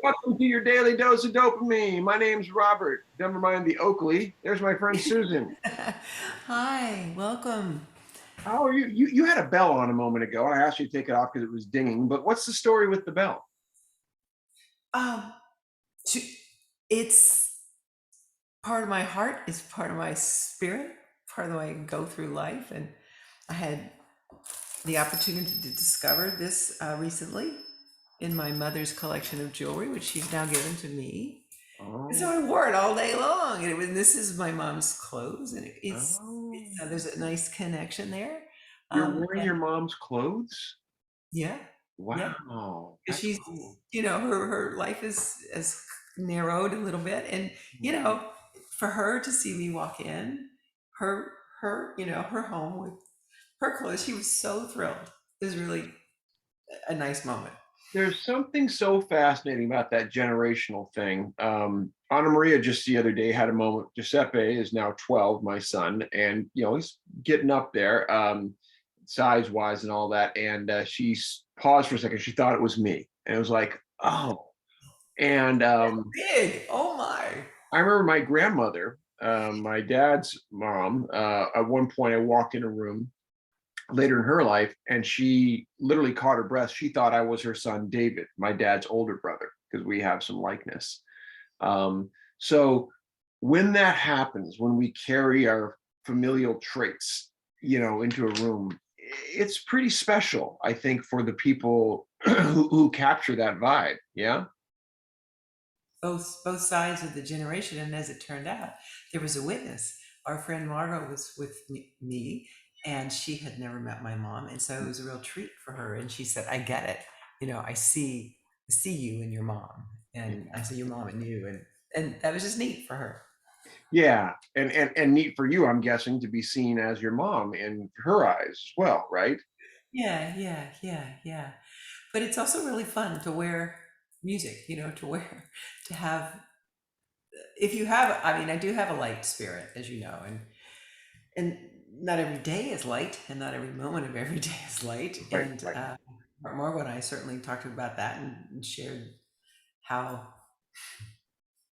Welcome to your daily dose of dopamine. My name's Robert. Never mind the Oakley. There's my friend Susan. Hi, welcome. How are you? You had a bell on a moment ago. I asked you to take it off because it was dinging. But what's the story with the bell? Um, to- it's part of my heart, it's part of my spirit, part of the way I go through life. And I had the opportunity to discover this recently in my mother's collection of jewelry, which she's now given to me. And so Oh, I wore it all day long. And this is my mom's clothes, and oh. there's a nice connection there. You're wearing And your mom's clothes? yeah, yeah. Wow, 'Cause that's she's, cool. her life is narrowed a little bit, and for her to see me walk in her home with her clothes, she was so thrilled. It was really a nice moment. There's something so fascinating about that generational thing. Anna Maria just the other day had a moment. Giuseppe is now 12, my son, and he's getting up there, size wise and all that. And she's paused for a second. She thought it was me, and it was like, oh. And Big, oh my. I remember my grandmother, my dad's mom. At one point, I walked in a room later in her life, and she literally caught her breath. She thought I was her son David, my dad's older brother, because we have some likeness. So when that happens, when we carry our familial traits, into a room, it's pretty special, I think, for the people who capture that vibe. Yeah. Both sides of the generation, and as it turned out, there was a witness. Our friend Margot was with me, and she had never met my mom, and so it was a real treat for her. And she said, "I get it. I see you and your mom, and I see your mom and you, and that was just neat for her." Yeah, and neat for you, I'm guessing, to be seen as your mom in her eyes as well, right? Yeah, yeah, yeah, yeah. But it's also really fun to wear music, to have. If you have, I mean, I do have a light spirit, as you know, and not every day is light, and not every moment of every day is light. Right, And right. Margot and I certainly talked about that, and shared how,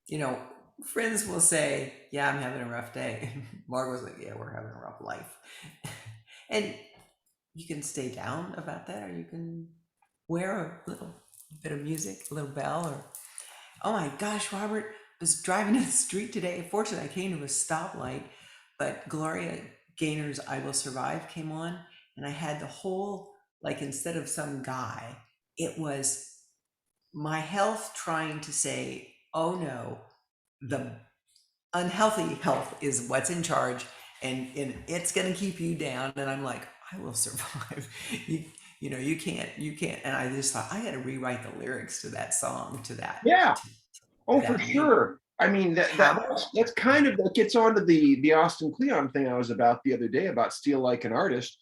you know, friends will say, "Yeah, I'm having a rough day." Margot's like, "Yeah, we're having a rough life." And you can stay down about that, or you can wear a little bit of music, a little bell, or oh my gosh, Robert, was driving down the street today. Fortunately, I came to a stoplight, but Gloria Gaynor's I Will Survive came on, and I had the whole, like, instead of some guy, it was my health trying to say, oh no, the unhealthy health is what's in charge, and it's going to keep you down. And I'm like, I will survive. you, you can't. And I just thought, I got to rewrite the lyrics to that song, to Yeah. Oh, for that music. sure. I mean, How that's kind of, that gets onto the Austin Kleon thing I was about the other day about Steal Like an Artist.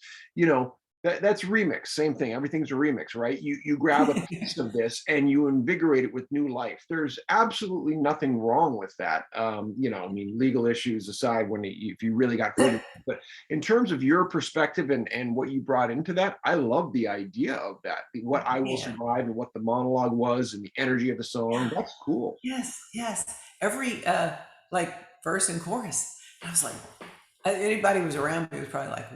That's remix, same thing. Everything's a remix, right? You grab a piece of this and you invigorate it with new life. There's absolutely nothing wrong with that. I mean, legal issues aside, if you really got rid of it. But in terms of your perspective and what you brought into that, I love the idea of that. What I Will yeah. Survive and what the monologue was and the energy of the song. Yeah. That's cool. Yes, yes. Every like verse and chorus. I was like, anybody who was around me was probably like,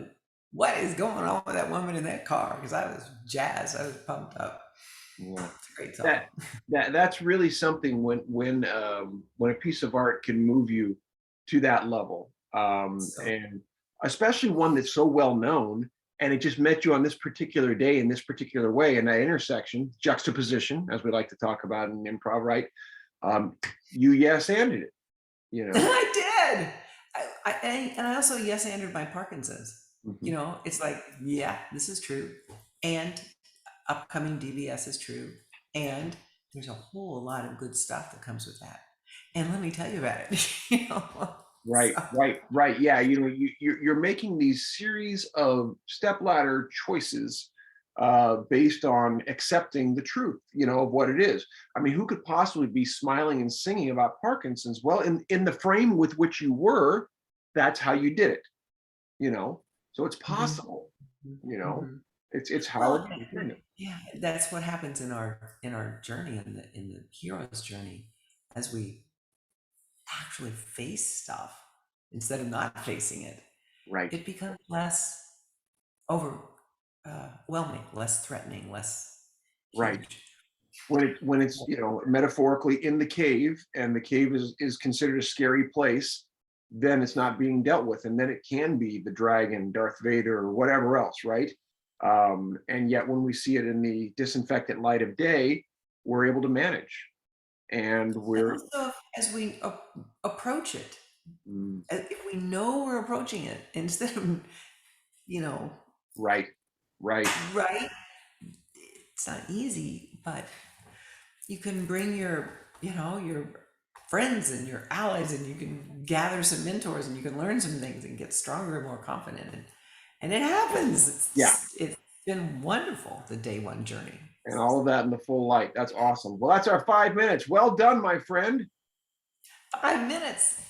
what is going on with that woman in that car? Because I was jazzed. I was pumped up. Yeah. It's a great song. That that's really something when a piece of art can move you to that level. So And especially one that's so well known and it just met you on this particular day in this particular way in that intersection, juxtaposition, as we like to talk about in improv, right? You yes anded it, you know. I did. And I also yes anded my Parkinson's. Mhm. It's like, yeah, this is true. And upcoming DBS is true. And there's a whole lot of good stuff that comes with that. And let me tell you about it. Right, So right, right. Yeah, you're making these series of stepladder choices based on accepting the truth, of what it is. I mean, who could possibly be smiling and singing about Parkinson's? Well, in the frame with which you were, that's how you did it, you know. So it's mhm, possible, mhm, you know. mhm. It's how Well, it's doing it. Yeah, that's what happens in our journey, in the hero's journey, as we actually face stuff instead of not facing it. Right, It becomes less overwhelming, less threatening, less right. huge. When it's, metaphorically in the cave, and the cave is considered a scary place, then it's not being dealt with, and then it can be the dragon, Darth Vader, or whatever else, right? And yet when we see it in the disinfectant light of day, we're able to manage, and And we're also, as we approach it, mm, if we know we're approaching it, instead of, you know, right, right, right, it's not easy, but you can bring your friends and your allies, and you can gather some mentors, and you can learn some things and get stronger and more confident, and it happens. yeah, It's been wonderful, the day one journey. and all of that in the full light. That's awesome. Well, that's our 5 minutes. Well done, my friend. 5 minutes.